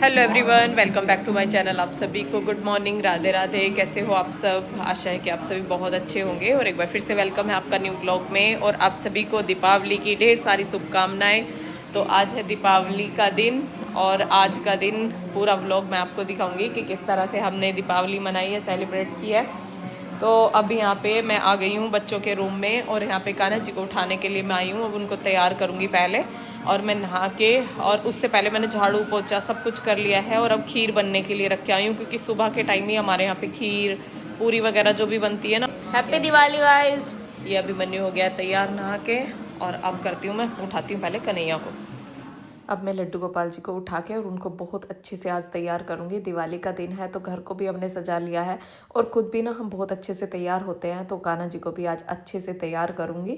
Hello everyone, welcome back to my channel. आप सभी को गुड मॉर्निंग, राधे राधे। कैसे हो आप सब? आशा है कि आप सभी बहुत अच्छे होंगे और एक बार फिर से वेलकम है आपका न्यू ब्लॉग में। और आप सभी को दीपावली की ढेर सारी शुभकामनाएं। तो आज है दीपावली का दिन और आज का दिन पूरा ब्लॉग मैं आपको दिखाऊंगी कि किस तरह से हमने दीपावली मनाई है, सेलिब्रेट की है। तो अब यहाँ पे मैं आ गई हूँ बच्चों के रूम में और यहाँ पे कान्हा जी को उठाने के लिए मैं आई हूँ। अब उनको तैयार करूँगी पहले और मैं नहा के, और उससे पहले मैंने झाड़ू पोछा सब कुछ कर लिया है और अब खीर बनने के लिए रख के आई हूँ, क्योंकि सुबह के टाइम ही हमारे यहाँ पे खीर पूरी वगैरह जो भी बनती है ना। Happy Diwali guys. ये अभी मन्नू हो गया तैयार नहा के, और अब करती हूँ, मैं उठाती हूँ पहले कन्हैया को। अब मैं लड्डू गोपाल जी को उठा के और उनको बहुत अच्छे से आज तैयार करूँगी। दिवाली का दिन है तो घर को भी हमने सजा लिया है और खुद भी ना हम बहुत अच्छे से तैयार होते हैं, तो कान्हा जी को भी आज अच्छे से तैयार करूँगी।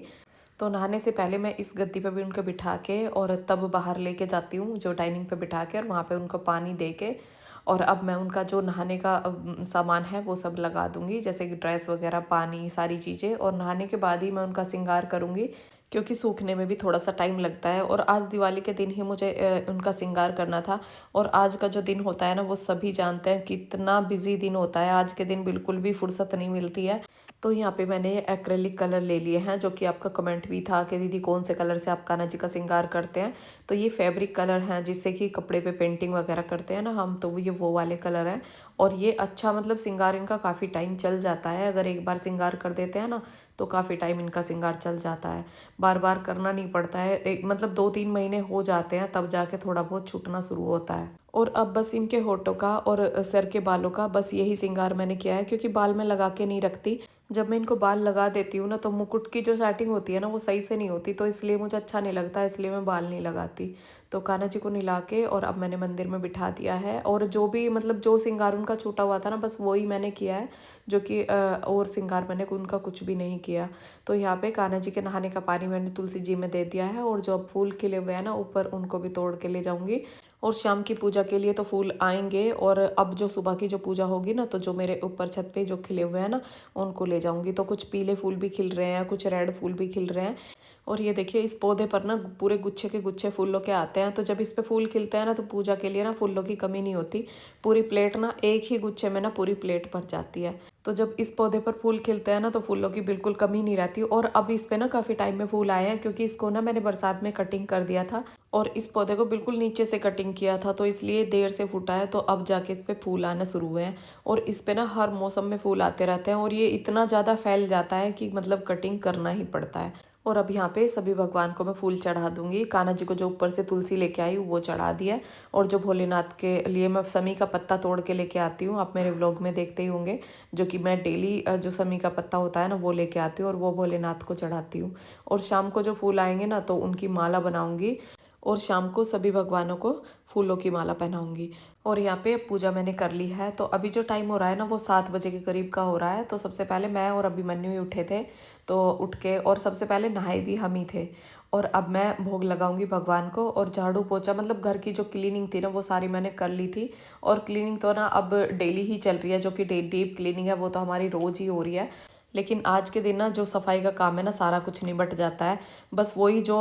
तो नहाने से पहले मैं इस गद्दी पे भी उनको बिठा के और तब बाहर लेके जाती हूँ, जो डाइनिंग पे बिठा के, और वहाँ पे उनको पानी दे के, और अब मैं उनका जो नहाने का सामान है वो सब लगा दूँगी, जैसे कि ड्रेस वगैरह, पानी, सारी चीज़ें। और नहाने के बाद ही मैं उनका श्रृंगार करूँगी, क्योंकि सूखने में भी थोड़ा सा टाइम लगता है। और आज दिवाली के दिन ही मुझे उनका श्रृंगार करना था। और आज का जो दिन होता है ना, वो सभी जानते हैं कितना बिजी दिन होता है। आज के दिन बिल्कुल भी फुर्सत नहीं मिलती है। तो यहाँ पे मैंने एक्रेलिक कलर ले लिए हैं, जो कि आपका कमेंट भी था कि दीदी कौन से कलर से आप कान्हा जी का श्रृंगार करते हैं। तो ये फैब्रिक कलर हैं, जिससे कि कपड़े पे पेंटिंग वगैरह करते हैं ना हम, तो ये वो वाले कलर हैं। और ये अच्छा, मतलब श्रृंगार इनका काफ़ी टाइम चल जाता है। अगर एक बार श्रृंगार कर देते हैं ना तो काफ़ी टाइम इनका श्रृंगार चल जाता है। बार बार करना नहीं पड़ता है, एक मतलब 2-3 महीने हो जाते हैं तब जाके थोड़ा बहुत छूटना शुरू होता है। और अब बस इनके होठों का और सर के बालों का बस यही श्रृंगार मैंने किया है, क्योंकि बाल मैं लगा के नहीं रखती। जब मैं इनको बाल लगा देती हूँ ना, तो मुकुट की जो सेटिंग होती है ना, वो सही से नहीं होती, तो इसलिए मुझे अच्छा नहीं लगता, इसलिए मैं बाल नहीं लगाती। तो कान्हा जी को नहला के और अब मैंने मंदिर में बिठा दिया है। और जो भी मतलब जो श्रृंगार उनका छूटा हुआ था ना, बस वही मैंने किया है, जो कि और श्रृंगार मैंने उनका कुछ भी नहीं किया। तो यहाँ पे कान्हा जी के नहाने का पानी मैंने तुलसी जी में दे दिया है, और जो अब फूल खिले हुए हैं ना ऊपर, उनको भी तोड़ के ले जाऊंगी। और शाम की पूजा के लिए तो फूल आएंगे, और अब जो सुबह की जो पूजा होगी ना, तो जो मेरे ऊपर छत पे जो खिले हुए हैं ना, उनको ले जाऊंगी। तो कुछ पीले फूल भी खिल रहे हैं, कुछ रेड फूल भी खिल रहे हैं। और ये देखिए, इस पौधे पर ना पूरे गुच्छे के गुच्छे फूलों के आते हैं। तो जब इस पे फूल खिलते हैं ना, तो पूजा के लिए ना फूलों की कमी नहीं होती। पूरी प्लेट ना एक ही गुच्छे में ना पूरी प्लेट भर जाती है। तो जब इस पौधे पर फूल खिलते हैं ना, तो फूलों की बिल्कुल कमी नहीं रहती। और अब इस पे ना काफ़ी टाइम में फूल आए हैं, क्योंकि इसको ना मैंने बरसात में कटिंग कर दिया था और इस पौधे को बिल्कुल नीचे से कटिंग किया था, तो इसलिए देर से फूटा है। तो अब जाके इस पे फूल आना शुरू हुए हैं। और इस पे ना हर मौसम में फूल आते रहते हैं, और ये इतना ज़्यादा फैल जाता है कि मतलब कटिंग करना ही पड़ता है। और अब यहाँ पे सभी भगवान को मैं फूल चढ़ा दूंगी। कान्हा जी को जो ऊपर से तुलसी लेके आई वो चढ़ा दिया। और जो भोलेनाथ के लिए मैं समी का पत्ता तोड़ के लेके आती हूँ, आप मेरे व्लॉग में देखते ही होंगे, जो कि मैं डेली जो समी का पत्ता होता है ना, वो लेके आती हूँ और वो भोलेनाथ को चढ़ाती हूँ। और शाम को जो फूल आएंगे ना, तो उनकी माला बनाऊंगी और शाम को सभी भगवानों को फूलों की माला पहनाऊंगी। और यहाँ पे पूजा मैंने कर ली है। तो अभी जो टाइम हो रहा है ना, वो 7 बजे के करीब का हो रहा है। तो सबसे पहले मैं और अभिमन्यु ही उठे थे, तो उठ के और सबसे पहले नहाए भी हम ही थे। और अब मैं भोग लगाऊंगी भगवान को। और झाड़ू पोछा, मतलब घर की जो क्लीनिंग थी ना, वो सारी मैंने कर ली थी। और क्लीनिंग तो ना अब डेली ही चल रही है, जो कि डीप क्लीनिंग है, वो तो हमारी रोज़ ही हो रही है। लेकिन आज के दिन ना जो सफाई का काम है ना, सारा कुछ निबट जाता है। बस वही जो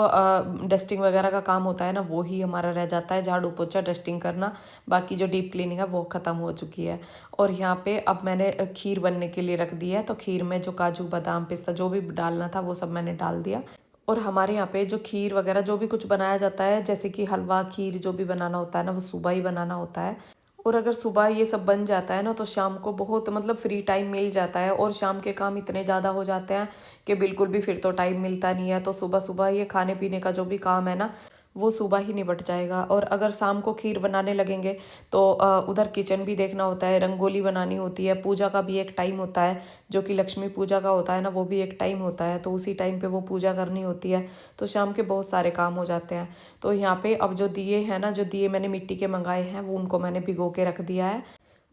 डस्टिंग वगैरह का काम होता है ना, वो ही हमारा रह जाता है, झाड़ू पोछा डस्टिंग करना। बाकी जो डीप क्लीनिंग है वो ख़त्म हो चुकी है। और यहाँ पे अब मैंने खीर बनने के लिए रख दी है। तो खीर में जो काजू बादाम पिस्ता जो भी डालना था वो सब मैंने डाल दिया। और हमारे यहाँ पे जो खीर वगैरह जो भी कुछ बनाया जाता है, जैसे कि हलवा खीर जो भी बनाना होता है ना, वो सुबह ही बनाना होता है। और अगर सुबह ये सब बन जाता है ना, तो शाम को बहुत मतलब फ्री टाइम मिल जाता है। और शाम के काम इतने ज़्यादा हो जाते हैं कि बिल्कुल भी फिर तो टाइम मिलता नहीं है। तो सुबह सुबह ये खाने पीने का जो भी काम है ना, वो सुबह ही निपट जाएगा। और अगर शाम को खीर बनाने लगेंगे तो उधर किचन भी देखना होता है, रंगोली बनानी होती है, पूजा का भी एक टाइम होता है, जो कि लक्ष्मी पूजा का होता है ना, वो भी एक टाइम होता है। तो उसी टाइम पे वो पूजा करनी होती है। तो शाम के बहुत सारे काम हो जाते हैं। तो यहाँ पे अब जो दिए हैं ना, जो दिए मैंने मिट्टी के मंगाए हैं, वो उनको मैंने भिगो के रख दिया है।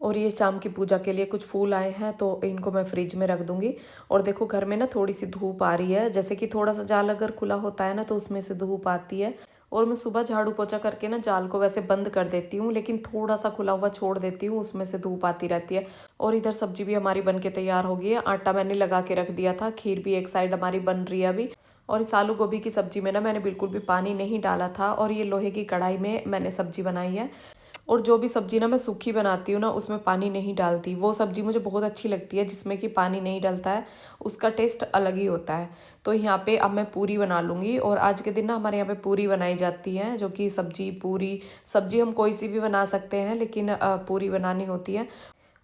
और ये शाम की पूजा के लिए कुछ फूल आए हैं, तो इनको मैं फ्रिज में रख दूंगी। और देखो घर में ना थोड़ी सी धूप आ रही है, जैसे कि थोड़ा सा जाल अगर खुला होता है ना, तो उसमें से धूप आती है। और मैं सुबह झाड़ू पोछा करके ना जाल को वैसे बंद कर देती हूँ, लेकिन थोड़ा सा खुला हुआ छोड़ देती हूँ, उसमें से धूप आती रहती है। और इधर सब्जी भी हमारी बन के तैयार हो गई है। आटा मैंने लगा के रख दिया था, खीर भी एक साइड हमारी बन रही है अभी। और इस आलू गोभी की सब्जी में ना मैंने बिल्कुल भी पानी नहीं डाला था, और ये लोहे की कढ़ाई में मैंने सब्जी बनाई है। और जो भी सब्जी ना मैं सूखी बनाती हूँ ना उसमें पानी नहीं डालती, वो सब्जी मुझे बहुत अच्छी लगती है जिसमें कि पानी नहीं डलता है, उसका टेस्ट अलग ही होता है। तो यहाँ पे अब मैं पूरी बना लूँगी, और आज के दिन ना हमारे यहाँ पे पूरी बनाई जाती है, जो कि सब्जी पूरी, सब्जी हम कोई सी भी बना सकते हैं लेकिन पूरी बनानी होती है।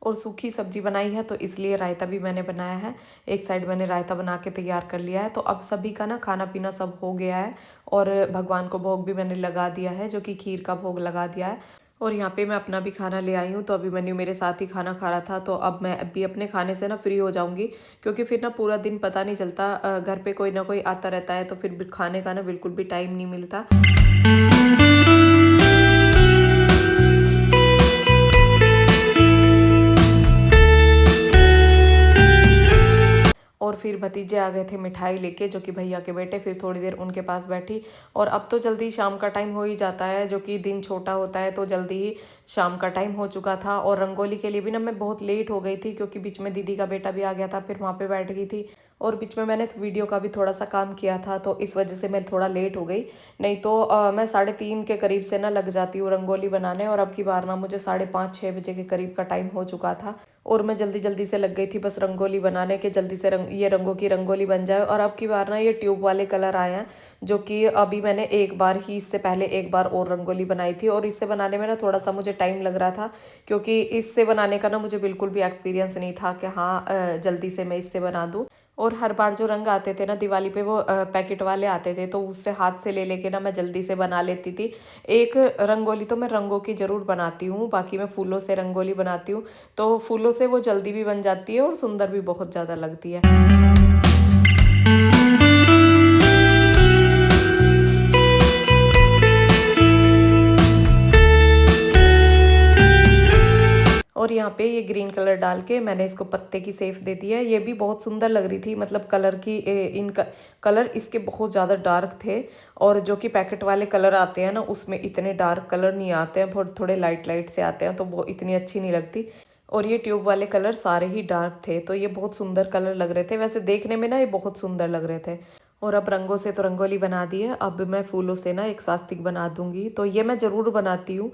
और सूखी सब्जी बनाई है तो इसलिए रायता भी मैंने बनाया है। एक साइड मैंने रायता बना के तैयार कर लिया है। तो अब सभी का ना खाना पीना सब हो गया है, और भगवान को भोग भी मैंने लगा दिया है, जो कि खीर का भोग लगा दिया है। और यहाँ पे मैं अपना भी खाना ले आई हूँ, तो अभी मैंने मेरे साथ ही खाना खा रहा था, तो अब मैं अभी अपने खाने से ना फ्री हो जाऊँगी, क्योंकि फिर ना पूरा दिन पता नहीं चलता, घर पे कोई ना कोई आता रहता है, तो फिर खाने का ना बिल्कुल भी टाइम नहीं मिलता। और फिर भतीजे आ गए थे मिठाई लेके, जो कि भैया के बेटे, फिर थोड़ी देर उनके पास बैठी। और अब तो जल्दी शाम का टाइम हो ही जाता है, जो कि दिन छोटा होता है तो जल्दी ही शाम का टाइम हो चुका था। और रंगोली के लिए भी ना मैं बहुत लेट हो गई थी, क्योंकि बीच में दीदी का बेटा भी आ गया था, फिर वहाँ पे बैठ गई थी, और बीच में मैंने वीडियो का भी थोड़ा सा काम किया था, तो इस वजह से मैं थोड़ा लेट हो गई। नहीं तो मैं 3:30 के करीब से ना लग जाती हूँ रंगोली बनाने, और अब की बार ना मुझे 5:30-6 बजे के करीब का टाइम हो चुका था, और मैं जल्दी जल्दी से लग गई थी बस रंगोली बनाने के, जल्दी से ये रंगों की रंगोली बन जाए। और अब की बार ना ये ट्यूब वाले कलर आए हैं, जो कि अभी मैंने एक बार ही, इससे पहले एक बार और रंगोली बनाई थी, और इससे बनाने में ना थोड़ा सा मुझे टाइम लग रहा था, क्योंकि इससे बनाने का ना मुझे बिल्कुल भी एक्सपीरियंस नहीं था कि हाँ जल्दी से मैं इससे बना दूँ। और हर बार जो रंग आते थे ना दिवाली पे, वो पैकेट वाले आते थे, तो उससे हाथ से ले लेके ना मैं जल्दी से बना लेती थी। एक रंगोली तो मैं रंगों की ज़रूर बनाती हूँ, बाकी मैं फूलों से रंगोली बनाती हूँ, तो फूलों से वो जल्दी भी बन जाती है और सुंदर भी बहुत ज़्यादा लगती है। और यहाँ पे ये ग्रीन कलर डाल के मैंने इसको पत्ते की सेफ दे दी है। ये भी बहुत सुंदर लग रही थी, मतलब कलर की कलर इसके बहुत ज़्यादा डार्क थे, और जो कि पैकेट वाले कलर आते हैं ना उसमें इतने डार्क कलर नहीं आते हैं, बहुत थोड़े लाइट लाइट से आते हैं, तो वो इतनी अच्छी नहीं लगती। और ये ट्यूब वाले कलर सारे ही डार्क थे, तो ये बहुत सुंदर कलर लग रहे थे, वैसे देखने में ना ये बहुत सुंदर लग रहे थे। और अब रंगों से तो रंगोली बना दी है, अब मैं फूलों से ना एक स्वास्तिक बना दूंगी, तो ये मैं ज़रूर बनाती हूँ।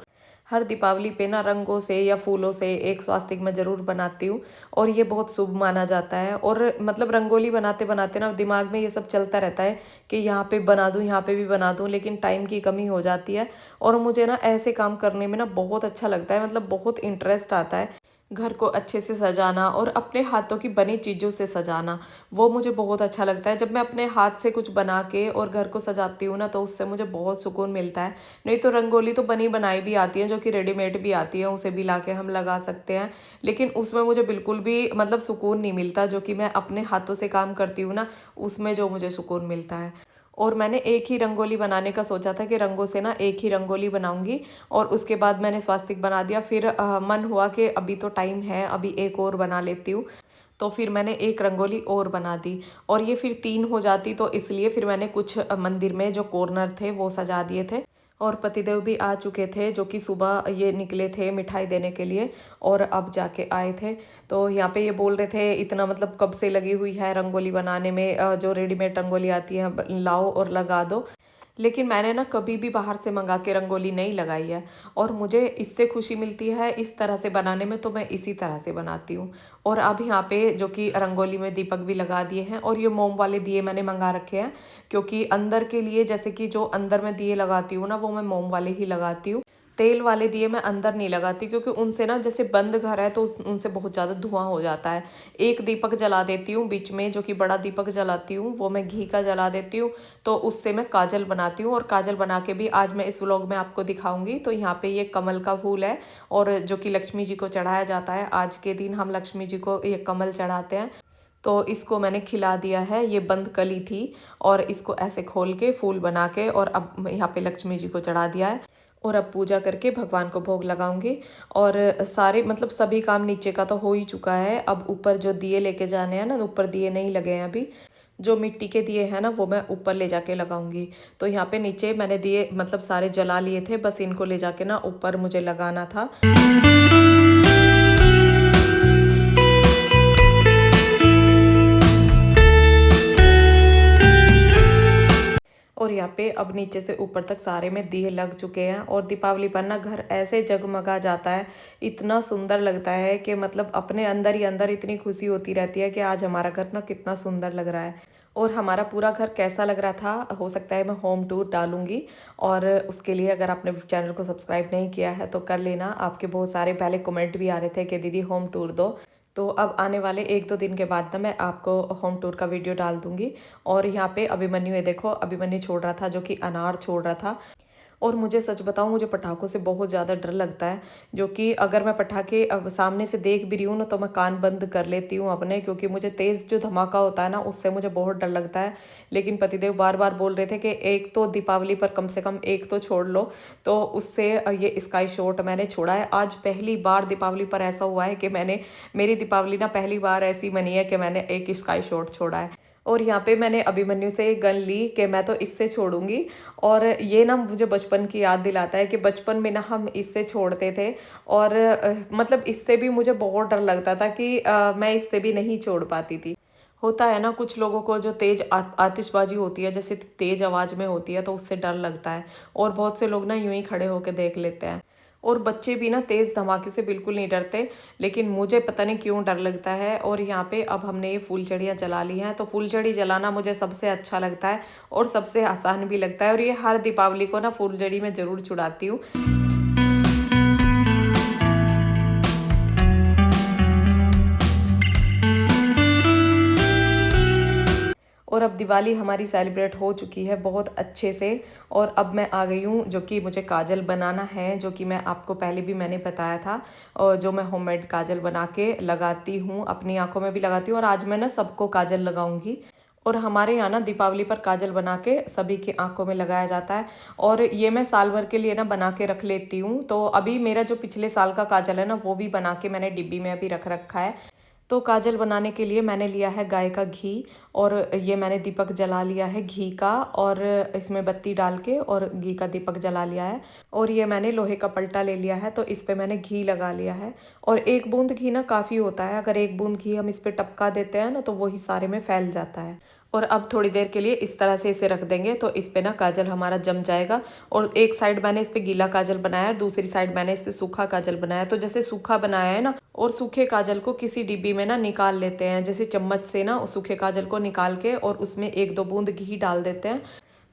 हर दीपावली पे ना रंगों से या फूलों से एक स्वास्तिक मैं ज़रूर बनाती हूँ, और ये बहुत शुभ माना जाता है। और मतलब रंगोली बनाते बनाते ना दिमाग में ये सब चलता रहता है कि यहाँ पे बना दूँ, यहाँ पे भी बना दूँ, लेकिन टाइम की कमी हो जाती है। और मुझे ना ऐसे काम करने में ना बहुत अच्छा लगता है, मतलब बहुत इंटरेस्ट आता है। घर को अच्छे से सजाना और अपने हाथों की बनी चीज़ों से सजाना, वो मुझे बहुत अच्छा लगता है। जब मैं अपने हाथ से कुछ बना के और घर को सजाती हूँ ना, तो उससे मुझे बहुत सुकून मिलता है। नहीं तो रंगोली तो बनी बनाई भी आती है, जो कि रेडीमेड भी आती है, उसे भी ला के हम लगा सकते हैं, लेकिन उसमें मुझे बिल्कुल भी मतलब सुकून नहीं मिलता, जो कि मैं अपने हाथों से काम करती हूँ ना, उसमें जो मुझे सुकून मिलता है। और मैंने एक ही रंगोली बनाने का सोचा था कि रंगों से ना एक ही रंगोली बनाऊंगी, और उसके बाद मैंने स्वास्तिक बना दिया। फिर मन हुआ कि अभी तो टाइम है, अभी एक और बना लेती हूँ, तो फिर मैंने एक रंगोली और बना दी, और ये फिर 3 हो जाती, तो इसलिए फिर मैंने कुछ मंदिर में जो कॉर्नर थे वो सजा दिए थे। और पतिदेव भी आ चुके थे, जो कि सुबह ये निकले थे मिठाई देने के लिए, और अब जाके आए थे। तो यहाँ पे ये बोल रहे थे इतना मतलब कब से लगी हुई है रंगोली बनाने में, जो रेडीमेड रंगोली आती है लाओ और लगा दो। लेकिन मैंने ना कभी भी बाहर से मंगा के रंगोली नहीं लगाई है, और मुझे इससे खुशी मिलती है इस तरह से बनाने में, तो मैं इसी तरह से बनाती हूँ। और अब यहाँ पे जो कि रंगोली में दीपक भी लगा दिए हैं, और ये मोम वाले दिए मैंने मंगा रखे हैं, क्योंकि अंदर के लिए, जैसे कि जो अंदर में दिए लगाती हूँ ना, वो मैं मोम वाले ही लगाती हूँ। तेल वाले दिए मैं अंदर नहीं लगाती, क्योंकि उनसे ना, जैसे बंद घर है तो उनसे बहुत ज़्यादा धुआं हो जाता है। एक दीपक जला देती हूँ बीच में, जो कि बड़ा दीपक जलाती हूँ, वो मैं घी का जला देती हूँ, तो उससे मैं काजल बनाती हूँ। और काजल बना के भी आज मैं इस व्लॉग में आपको दिखाऊंगी। तो यहाँ पे ये कमल का फूल है, और जो कि लक्ष्मी जी को चढ़ाया जाता है, आज के दिन हम लक्ष्मी जी को ये कमल चढ़ाते हैं। तो इसको मैंने खिला दिया है, ये बंद कली थी, और इसको ऐसे खोल के फूल बना के, और अब यहाँ पे लक्ष्मी जी को चढ़ा दिया है। और अब पूजा करके भगवान को भोग लगाऊंगी। और सारे मतलब सभी काम नीचे का तो हो ही चुका है, अब ऊपर जो दिए लेके जाने हैं ना, ऊपर दिए नहीं लगे हैं अभी, जो मिट्टी के दिए हैं ना, वो मैं ऊपर ले जाके लगाऊंगी। तो यहाँ पे नीचे मैंने दिए मतलब सारे जला लिए थे, बस इनको ले जाके ना ऊपर मुझे लगाना था। और और यहाँ पे अब नीचे से ऊपर तक सारे में दिए लग चुके हैं और दीपावली पर ना घर ऐसे जगमगा जाता है, इतना सुंदर लगता है कि मतलब अपने अंदर ही अंदर इतनी खुशी होती रहती है कि आज हमारा घर ना कितना सुंदर लग रहा है। और हमारा पूरा घर कैसा लग रहा था, हो सकता है मैं होम टूर डालूंगी। और उसके लिए अगर आपने चैनल को सब्सक्राइब नहीं किया है तो कर लेना। आपके बहुत सारे पहले कमेंट भी आ रहे थे कि दीदी होम टूर दो, तो अब आने वाले 1-2 दिन के बाद ना मैं आपको होम टूर का वीडियो डाल दूंगी। और यहाँ पे अभिमन्यु है, देखो अभिमन्यु छोड़ रहा था, जो कि अनार छोड़ रहा था। और मुझे सच बताऊं, मुझे पटाखों से बहुत ज़्यादा डर लगता है, जो कि अगर मैं पटाखे अब सामने से देख भी रही हूँ ना तो मैं कान बंद कर लेती हूँ अपने, क्योंकि मुझे तेज़ जो धमाका होता है ना उससे मुझे बहुत डर लगता है। लेकिन पतिदेव बार बार बोल रहे थे कि एक तो दीपावली पर कम से कम एक तो छोड़ लो, तो उससे ये स्काई शॉट मैंने छोड़ा है। आज पहली बार दीपावली पर ऐसा हुआ है कि मेरी दीपावली ना पहली बार ऐसी मनी है कि मैंने एक स्काई शॉट छोड़ा है। और यहाँ पे मैंने अभिमन्यु से एक गन ली कि मैं तो इससे छोड़ूंगी। और ये ना मुझे बचपन की याद दिलाता है कि बचपन में ना हम इससे छोड़ते थे। और मतलब इससे भी मुझे बहुत डर लगता था कि मैं इससे भी नहीं छोड़ पाती थी। होता है ना कुछ लोगों को जो तेज आतिशबाजी होती है, जैसे तेज आवाज में होती है, तो उससे डर लगता है। और बहुत से लोग ना यूं ही खड़े होकर देख लेते हैं। और बच्चे भी ना तेज धमाके से बिल्कुल नहीं डरते, लेकिन मुझे पता नहीं क्यों डर लगता है। और यहाँ पे अब हमने ये फूलझड़ियाँ जला ली हैं, तो फूलझड़ी जलाना मुझे सबसे अच्छा लगता है और सबसे आसान भी लगता है। और ये हर दीपावली को ना फूलझड़ी में जरूर छुड़ाती हूँ। और अब दिवाली हमारी सेलिब्रेट हो चुकी है बहुत अच्छे से। और अब मैं आ गई हूँ, जो कि मुझे काजल बनाना है, जो कि मैं आपको पहले भी मैंने बताया था। और जो मैं होममेड काजल बना के लगाती हूँ, अपनी आंखों में भी लगाती हूँ, और आज मैं ना सबको काजल लगाऊंगी। और हमारे यहाँ ना दीपावली पर काजल बना के सभी की आंखों में लगाया जाता है। और ये मैं साल भर के लिए ना बना के रख लेती हूँ। तो अभी मेरा जो पिछले साल का काजल है ना वो भी बना के मैंने डिब्बी में अभी रख रखा है। तो काजल बनाने के लिए मैंने लिया है गाय का घी, और ये मैंने दीपक जला लिया है घी का, और इसमें बत्ती डाल के और घी का दीपक जला लिया है। और ये मैंने लोहे का पलटा ले लिया है, तो इस पे मैंने घी लगा लिया है। और एक बूंद घी ना काफ़ी होता है, अगर एक बूंद घी हम इस पे टपका देते हैं ना तो वही सारे में फैल जाता है। और अब थोड़ी देर के लिए इस तरह से इसे रख देंगे, तो इस पे ना काजल हमारा जम जाएगा। और एक साइड मैंने इस पे गीला काजल बनाया है, दूसरी साइड मैंने इस पे सूखा काजल बनाया है। तो जैसे सूखा बनाया है ना, और सूखे काजल को किसी डिब्बी में ना निकाल लेते हैं, जैसे चम्मच से ना सूखे काजल को निकाल के और उसमें 1-2 बूंद घी डाल देते हैं,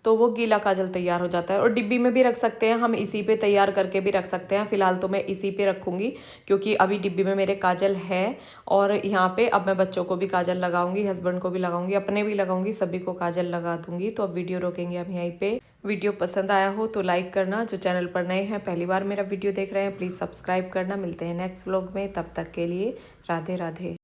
तो वो गीला काजल तैयार हो जाता है। और डिब्बी में भी रख सकते हैं हम, इसी पे तैयार करके भी रख सकते हैं। फिलहाल तो मैं इसी पे रखूंगी, क्योंकि अभी डिब्बी में मेरे काजल है। और यहाँ पे अब मैं बच्चों को भी काजल लगाऊंगी, हस्बैंड को भी लगाऊंगी, अपने भी लगाऊंगी, सभी को काजल लगा दूंगी। तो अब वीडियो रोकेंगे हम यहीं पे। वीडियो पसंद आया हो तो लाइक करना, जो चैनल पर नए हैं पहली बार मेरा वीडियो देख रहे हैं प्लीज़ सब्सक्राइब करना। मिलते हैं नेक्स्ट व्लॉग में, तब तक के लिए राधे राधे।